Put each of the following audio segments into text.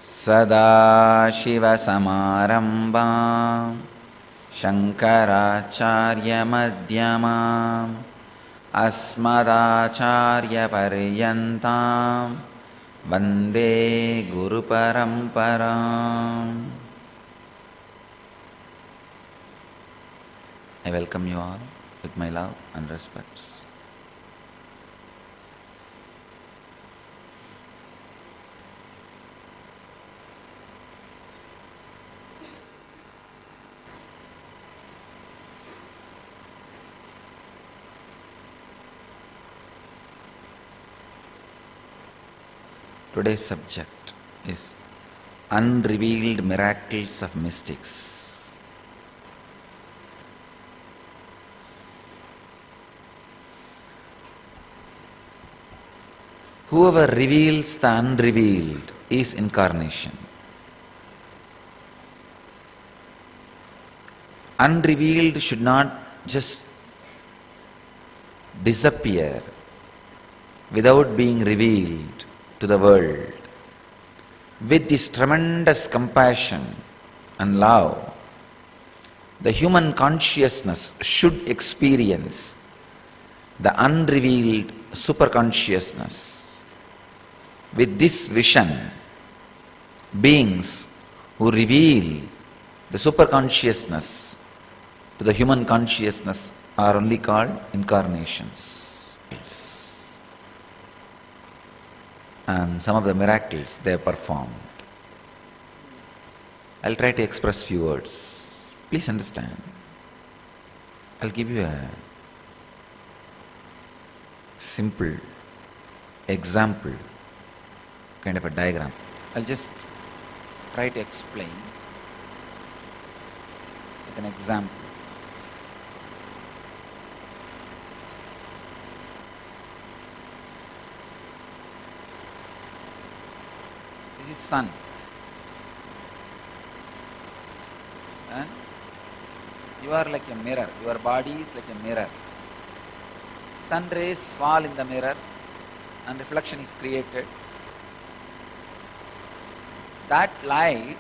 सदाशिवसमारम्भां शङ्कराचार्यमध्यमाम् अस्मदाचार्यपर्यन्तां वन्दे गुरुपरम्पराम्. I welcome you all with my love and respects. Today's subject is Unrevealed Miracles of Mystics. Whoever reveals the unrevealed is incarnation. Unrevealed should not just disappear without being revealed to the world. With this tremendous compassion and love, the human consciousness should experience the unrevealed superconsciousness. With this vision, beings who reveal the superconsciousness to the human consciousness are only called incarnations. And some of the miracles they have performed. I'll try to express few words. Please understand. I'll give you a simple example, kind of a diagram. I'll just try to explain with an example. This is sun, and you are like a mirror. Your body is like a mirror. Sun rays fall in the mirror and reflection is created. That light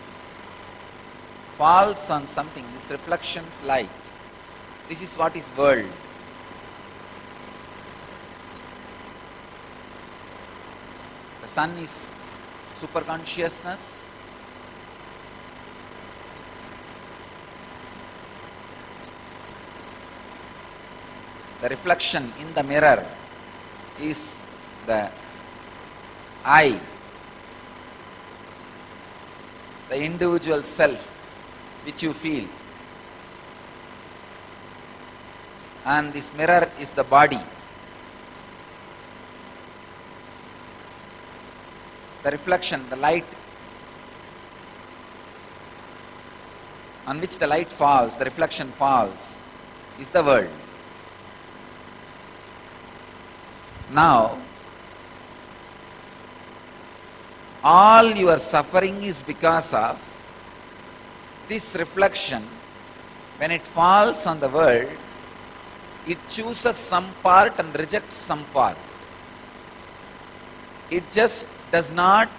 falls on something, this reflection's light. This is what is world. The sun is superconsciousness. The reflection in the mirror is the I, the individual self which you feel. And this mirror is the body. The reflection, the light on which the light falls, the reflection falls, is the world. Now, all your suffering is because of this reflection. When it falls on the world, it chooses some part and rejects some part. It just does not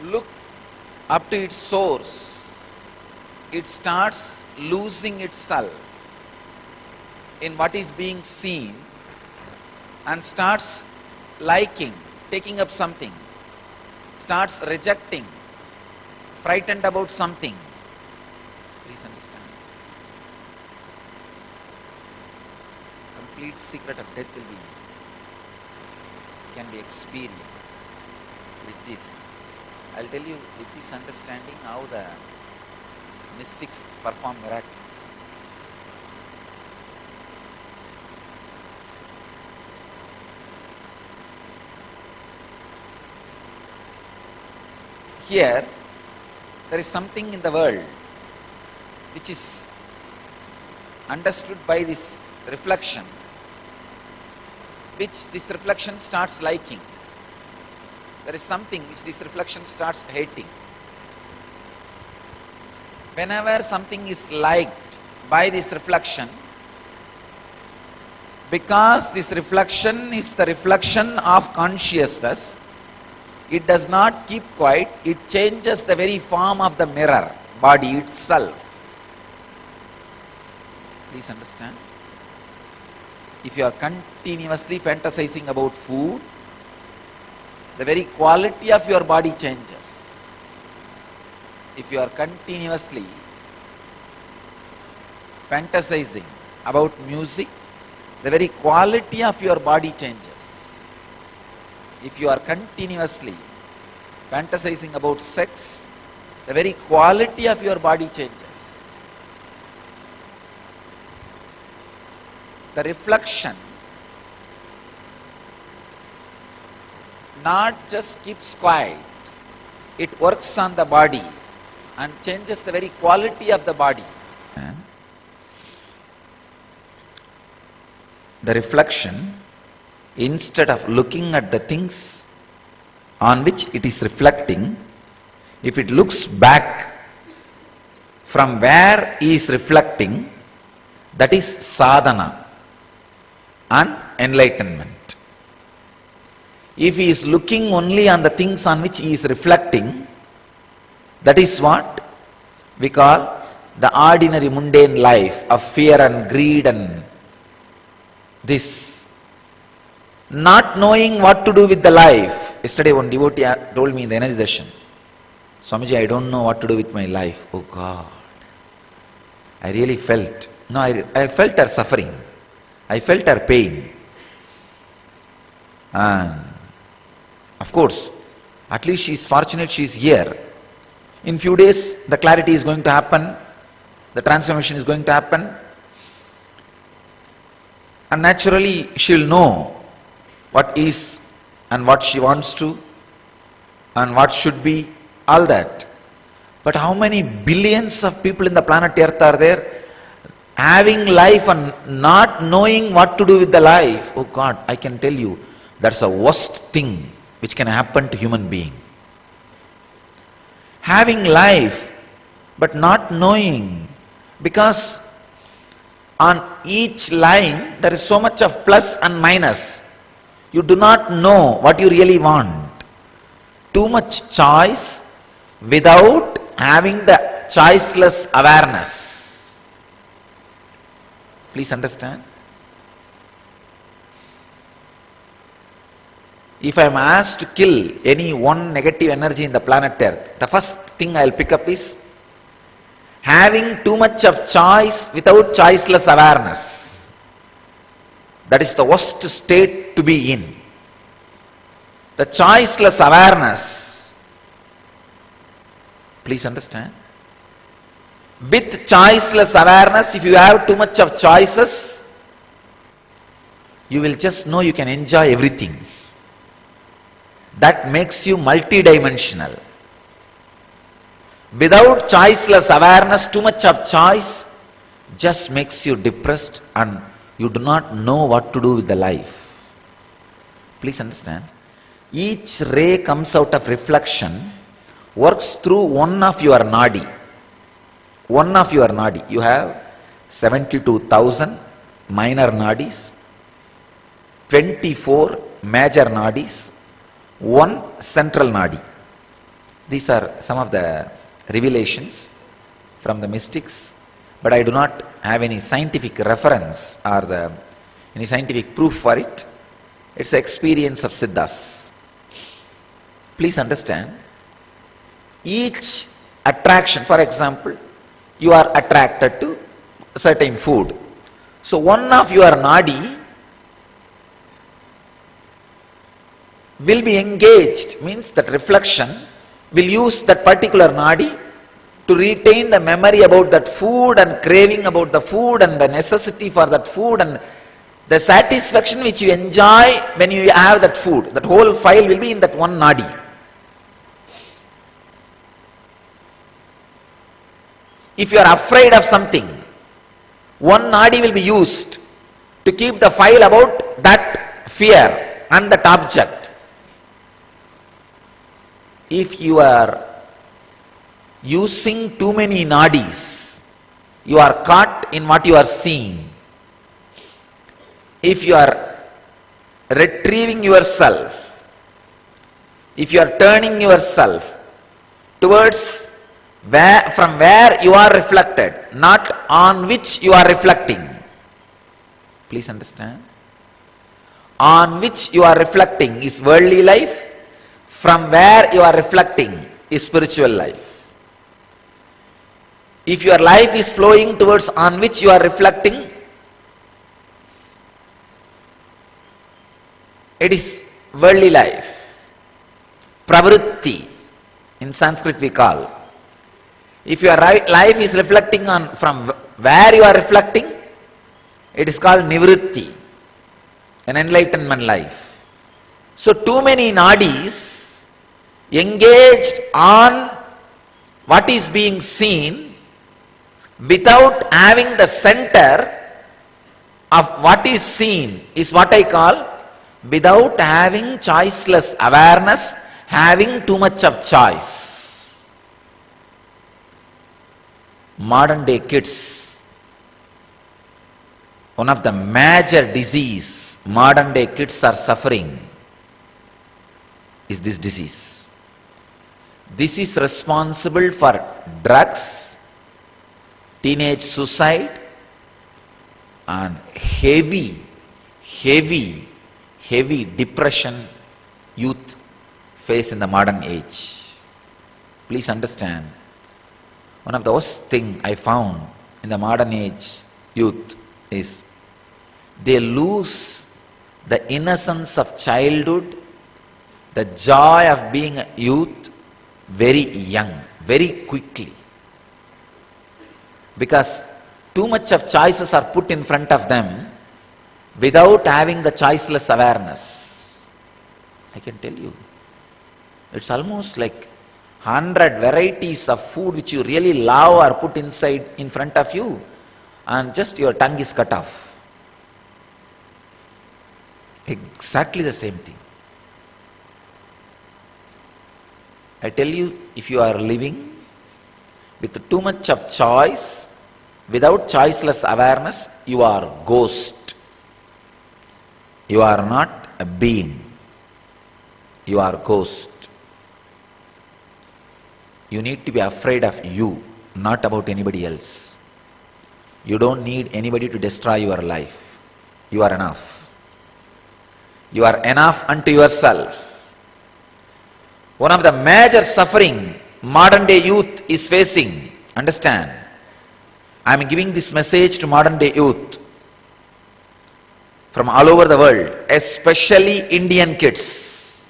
look up to its source. It starts losing itself in what is being seen and starts liking, taking up something, starts rejecting, frightened about something. Please understand. Complete secret of death can be experienced with this. I'll tell you with this understanding how the mystics perform miracles. Here, there is something in the world which is understood by this reflection, which this reflection starts liking. There is something which this reflection starts hating. Whenever something is liked by this reflection, because this reflection is the reflection of consciousness, it does not keep quiet, it changes the very form of the mirror, body itself. Please understand. If you are continuously fantasizing about food, the very quality of your body changes. If you are continuously fantasizing about music, the very quality of your body changes. If you are continuously fantasizing about sex, the very quality of your body changes. The reflection not just keeps quiet, it works on the body and changes the very quality of the body. The reflection, instead of looking at the things on which it is reflecting, if it looks back from where he is reflecting, that is sadhana and enlightenment. If he is looking only on the things on which he is reflecting, that is what we call the ordinary mundane life of fear and greed and this. Not knowing what to do with the life. Yesterday one devotee told me in the energy session, Swamiji, I don't know what to do with my life. Oh God. I really felt. No, I felt her suffering. I felt her pain. And of course, at least she is fortunate she is here. In few days, the clarity is going to happen. The transformation is going to happen. And naturally, she will know what is and what she wants to and what should be, all that. But how many billions of people in the planet Earth are there having life and not knowing what to do with the life? Oh God, I can tell you, that's the worst thing which can happen to human being. Having life but not knowing, because on each line there is so much of plus and minus. You do not know what you really want. Too much choice without having the choiceless awareness. Please understand. If I am asked to kill any one negative energy in the planet Earth, the first thing I will pick up is having too much of choice without choiceless awareness. That is the worst state to be in. The choiceless awareness. Please understand. With choiceless awareness, if you have too much of choices, you will just know you can enjoy everything. That makes you multidimensional. Without choiceless awareness, too much of choice just makes you depressed and you do not know what to do with the life. Please understand. Each ray comes out of reflection, works through one of your nadi. One of your nadi. You have 72,000 minor nadis, 24 major nadis, one central nadi. These are some of the revelations from the mystics, but I do not have any scientific reference or any scientific proof for it. It's the experience of Siddhas. Please understand, each attraction, for example, you are attracted to certain food. So one of your nadi will be engaged, means that reflection will use that particular nadi to retain the memory about that food and craving about the food and the necessity for that food and the satisfaction which you enjoy when you have that food. That whole file will be in that one nadi. If you are afraid of something, one nadi will be used to keep the file about that fear and that object. If you are using too many nadis, you are caught in what you are seeing. If you are retrieving yourself If you are turning yourself towards from where you are reflected, not on which you are reflecting. Please understand. On which you are reflecting is worldly life, from where you are reflecting is spiritual life. If your life is flowing towards on which you are reflecting, it is worldly life. Pravritti, in Sanskrit we call. If your life is reflecting on from where you are reflecting, it is called nivritti, an enlightenment life. So too many nadis engaged on what is being seen without having the center of what is seen is what I call without having choiceless awareness, having too much of choice. Modern day kids, one of the major disease modern day kids are suffering is this disease. This is responsible for drugs, teenage suicide, and heavy depression youth face in the modern age. Please understand, one of the worst thing I found in the modern age youth is they lose the innocence of childhood, the joy of being a youth very young, very quickly. Because too much of choices are put in front of them without having the choiceless awareness. I can tell you, it's almost like 100 varieties of food which you really love are put inside in front of you, and just your tongue is cut off. Exactly the same thing. I tell you, if you are living with too much of choice, without choiceless awareness, you are ghost. You are not a being. You are ghost. You need to be afraid of you, not about anybody else. You don't need anybody to destroy your life. You are enough. You are enough unto yourself. One of the major suffering modern day youth is facing, understand, I am giving this message to modern day youth from all over the world, especially Indian kids.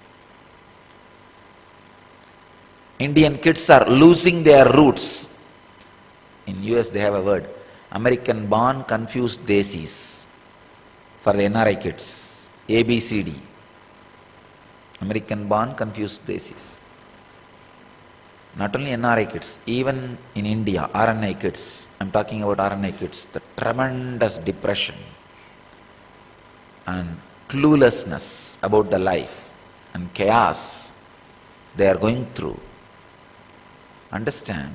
Indian kids are losing their roots. In US they have a word, American born confused desis, for the NRI kids, ABCD. American born confused desis. Not only NRI kids, even in India, RNI kids, I am talking about RNI kids, the tremendous depression and cluelessness about the life and chaos they are going through. Understand,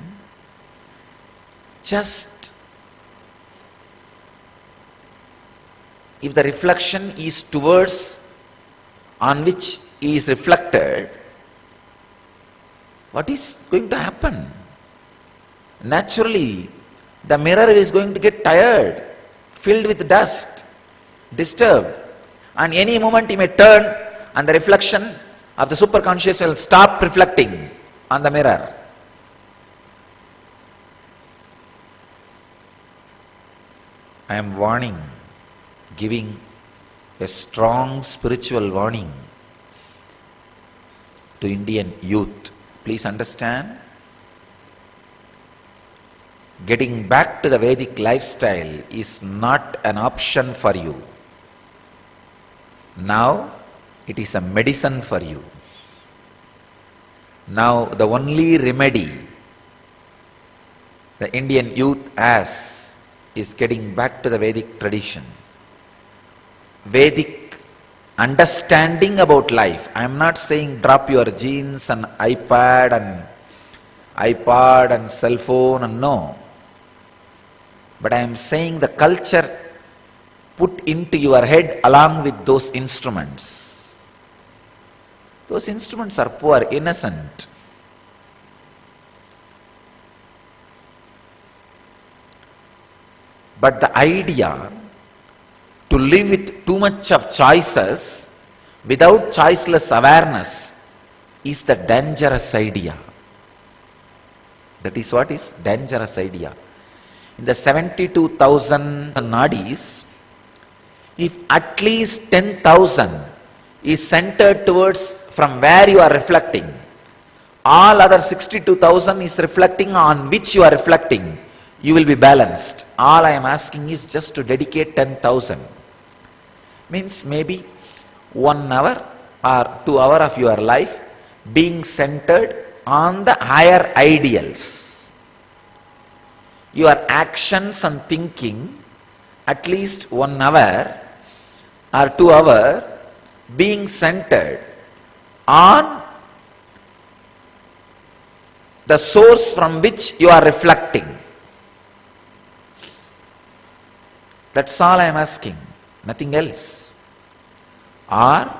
just if the reflection is towards on which he is reflected, what is going to happen? Naturally, the mirror is going to get tired, filled with dust, disturbed, and any moment he may turn and the reflection of the superconscious will stop reflecting on the mirror. I am warning, giving a strong spiritual warning to Indian youth. Please understand, getting back to the Vedic lifestyle is not an option for you. Now it is a medicine for you. Now the only remedy the Indian youth has is getting back to the Vedic tradition. Vedic understanding about life. I am not saying drop your jeans and iPad and cell phone, and no. But I am saying the culture put into your head along with those instruments. Those instruments are poor, innocent. But the idea to live with too much of choices without choiceless awareness is the dangerous idea. That is what is dangerous idea. In the 72,000 nadis, if at least 10,000 is centered towards from where you are reflecting, all other 62,000 is reflecting on which you are reflecting, you will be balanced. All I am asking is just to dedicate 10,000. Means maybe 1 hour or 2 hours of your life being centered on the higher ideals. Your actions and thinking at least 1 hour or 2 hours being centered on the source from which you are reflecting. That's all I am asking, nothing else. Or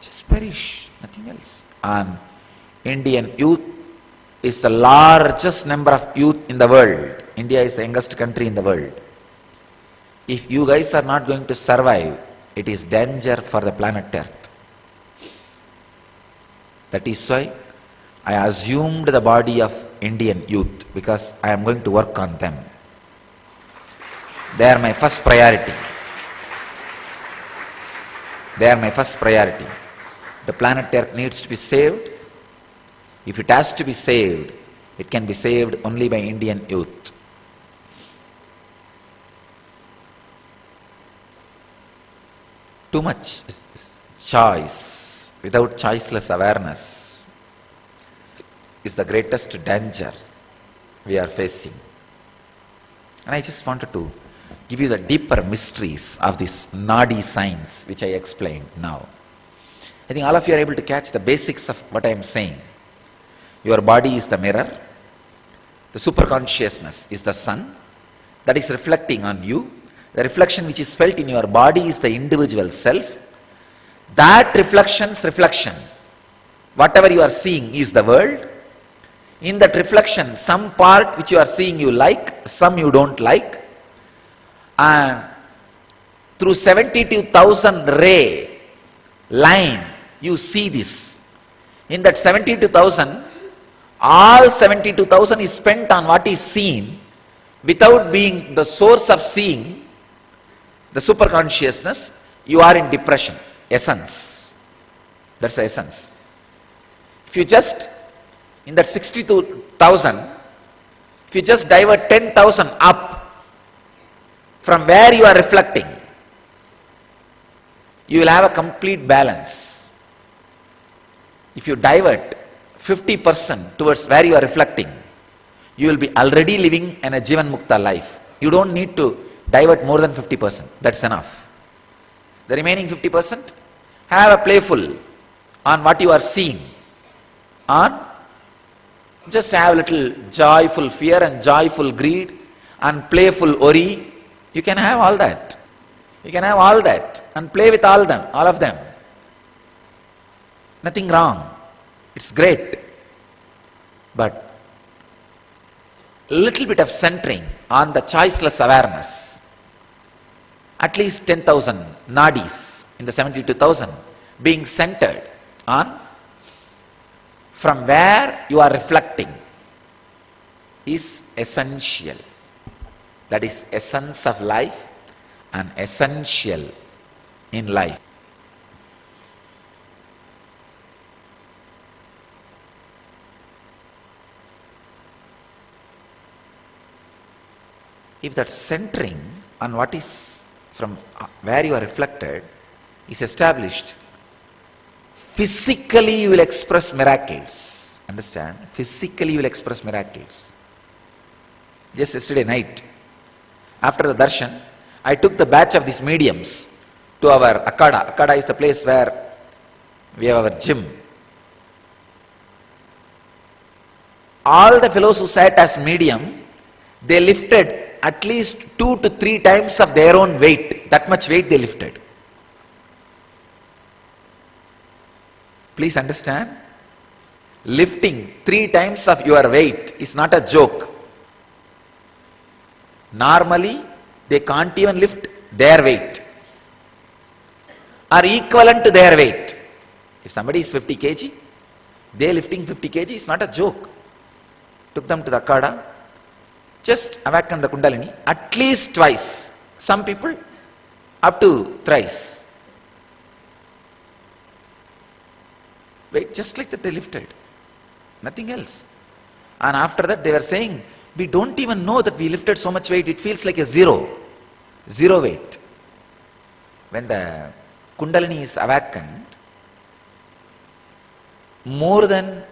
just perish, nothing else. And Indian youth is the largest number of youth in the world. India is the youngest country in the world. If you guys are not going to survive, it is danger for the planet Earth. That is why I assumed the body of Indian youth, because I am going to work on them. They are my first priority. They are my first priority. The planet Earth needs to be saved. If it has to be saved, it can be saved only by Indian youth. Too much choice without choiceless awareness is the greatest danger we are facing. And I just wanted to give you the deeper mysteries of this Nadi science which I explained now. I think all of you are able to catch the basics of what I am saying. Your body is the mirror. The superconsciousness is the sun that is reflecting on you. The reflection which is felt in your body is the individual self. That reflection's reflection, whatever you are seeing is the world. In that reflection, some part which you are seeing you like, some you don't like. And through 72,000 ray line, you see this. In that 72,000, all 72,000 is spent on what is seen without being the source of seeing, the superconsciousness. You are in depression, essence. That's the essence. If you just, in that 62,000, if you just divert 10,000 up from where you are reflecting, you will have a complete balance. If you divert 50% towards where you are reflecting, you will be already living in a Jivan Mukta life. You don't need to divert more than 50%. That's enough. The remaining 50%, have a playful on what you are seeing. On just have a little joyful fear and joyful greed and playful worry. You can have all that. You can have all that and play with all of them. Nothing wrong. It's great. But little bit of centering on the choiceless awareness. At least 10,000 nadis in the 72,000 being centered on from where you are reflecting is essential. That is essence of life and essential in life. If that centering on what is from where you are reflected is established, physically you will express miracles. Understand? Physically you will express miracles. Just yesterday night, after the darshan, I took the batch of these mediums to our Akada. Akada is the place where we have our gym. All the fellows who sat as medium, they lifted at least 2 to 3 times of their own weight. That much weight they lifted. Please understand, lifting 3 times of your weight is not a joke. Normally, they can't even lift their weight or equivalent to their weight. If somebody is 50 kg, they lifting 50 kg is not a joke. Took them to the Akada, just awaken the Kundalini at least twice. Some people up to thrice. Wait, just like that they lifted. Nothing else. And after that they were saying, we don't even know that we lifted so much weight, it feels like a zero weight. When the Kundalini is awakened, more than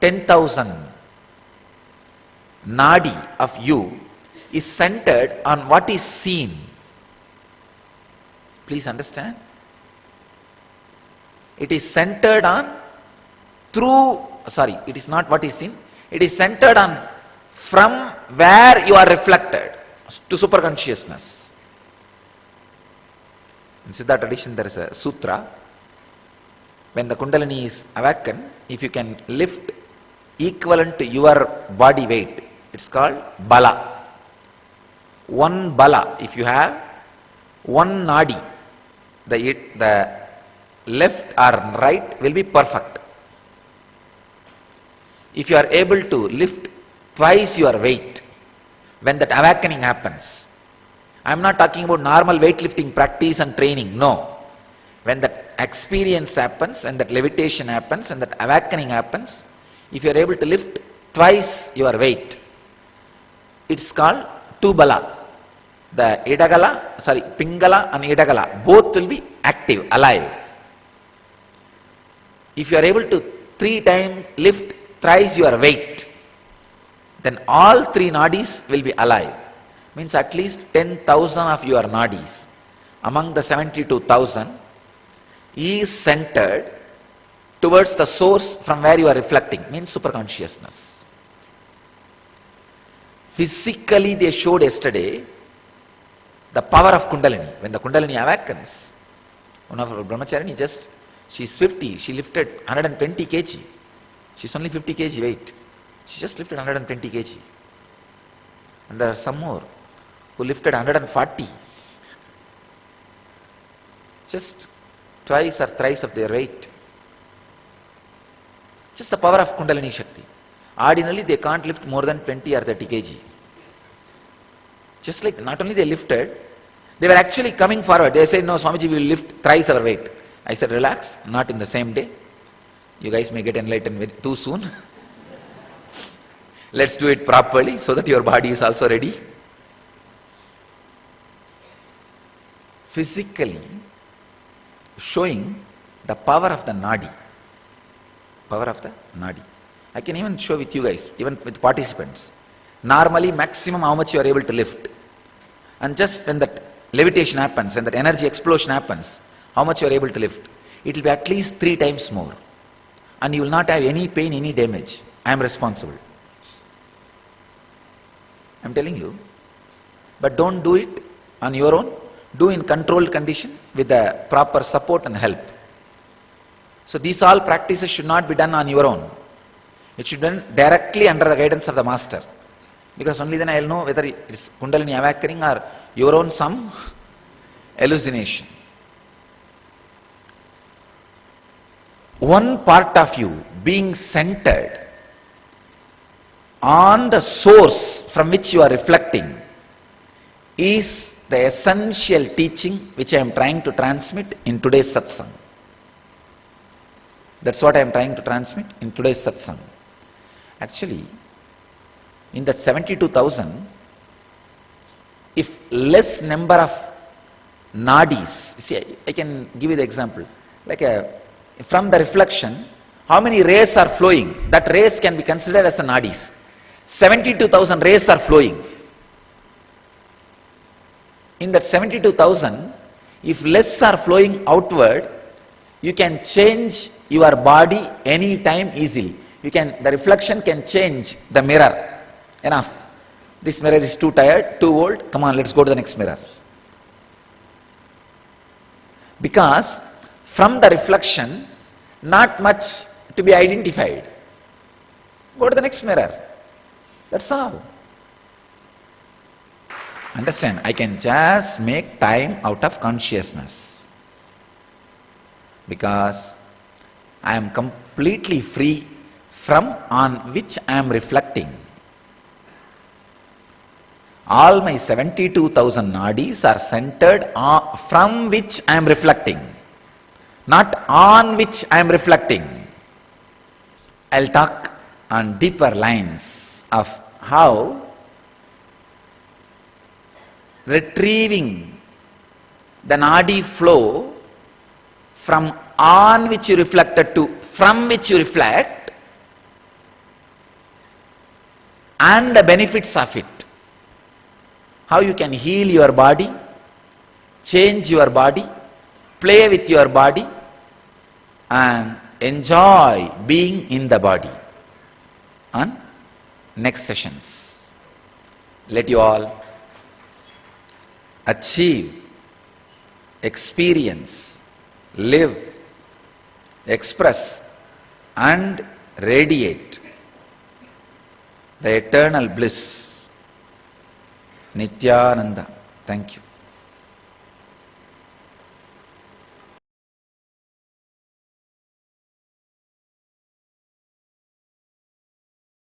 10,000 nadi of you is centered on what is seen. Please understand. It is centered on it is not what is seen. It is centered on from where you are reflected to superconsciousness. In Siddha tradition there is a sutra. When the Kundalini is awakened, if you can lift equivalent to your body weight, it's called bala. One bala, if you have one nadi, the left or right will be perfect. If you are able to lift twice your weight, when that awakening happens, I am not talking about normal weightlifting practice and training, no. When that experience happens, when that levitation happens, when that awakening happens, if you are able to lift twice your weight, it's called tubala. The Pingala and Idagala, both will be active, alive. If you are able to 3 times lift thrice your weight, then all 3 nadis will be alive. Means at least 10,000 of your nadis among the 72,000 is centered towards the source from where you are reflecting, means superconsciousness. Physically they showed yesterday the power of Kundalini. When the Kundalini awakens, one of our brahmacharini she's 50, she lifted 120 kg. She's only 50 kg weight. She just lifted 120 kg. And there are some more who lifted 140. Just twice or thrice of their weight. Just the power of Kundalini Shakti. Ordinarily they can't lift more than 20 or 30 kg. Just like not only they lifted, they were actually coming forward. They said, no, Swamiji, we will lift thrice our weight. I said, relax, not in the same day. You guys may get enlightened too soon. Let's do it properly so that your body is also ready. Physically showing the power of the nadi. Power of the nadi. I can even show with you guys, even with participants. Normally maximum how much you are able to lift. And just when that levitation happens, when that energy explosion happens, how much you are able to lift. It will be at least 3 times more. And you will not have any pain, any damage. I am responsible. I am telling you. But don't do it on your own. Do in controlled condition with the proper support and help. So these all practices should not be done on your own. It should be done directly under the guidance of the master. Because only then I will know whether it is Kundalini awakening or your own some hallucination. One part of you being centered on the source from which you are reflecting is the essential teaching which I am trying to transmit in today's satsang. That's what I am trying to transmit in today's satsang. Actually, in that 72,000, if less number of nadis, see, I can give you the example, like from the reflection, how many rays are flowing? That rays can be considered as a nadis. 72,000 rays are flowing. In that 72,000, if less are flowing outward, you can change your body any time easily. The reflection can change the mirror. Enough. This mirror is too tired, too old. Come on, let's go to the next mirror. Because from the reflection, not much to be identified. Go to the next mirror. That's all. Understand? I can just make time out of consciousness. Because I am completely free from on which I am reflecting. All my 72,000 nadis are centered on, from which I am reflecting, not on which I am reflecting. I'll talk on deeper lines of how retrieving the nadi flow from on which you reflected to from which you reflect, and the benefits of it. How you can heal your body, change your body, play with your body, and enjoy being in the body. On next sessions, let you all achieve, experience, live, express, and radiate the eternal bliss. Nityananda. Thank you.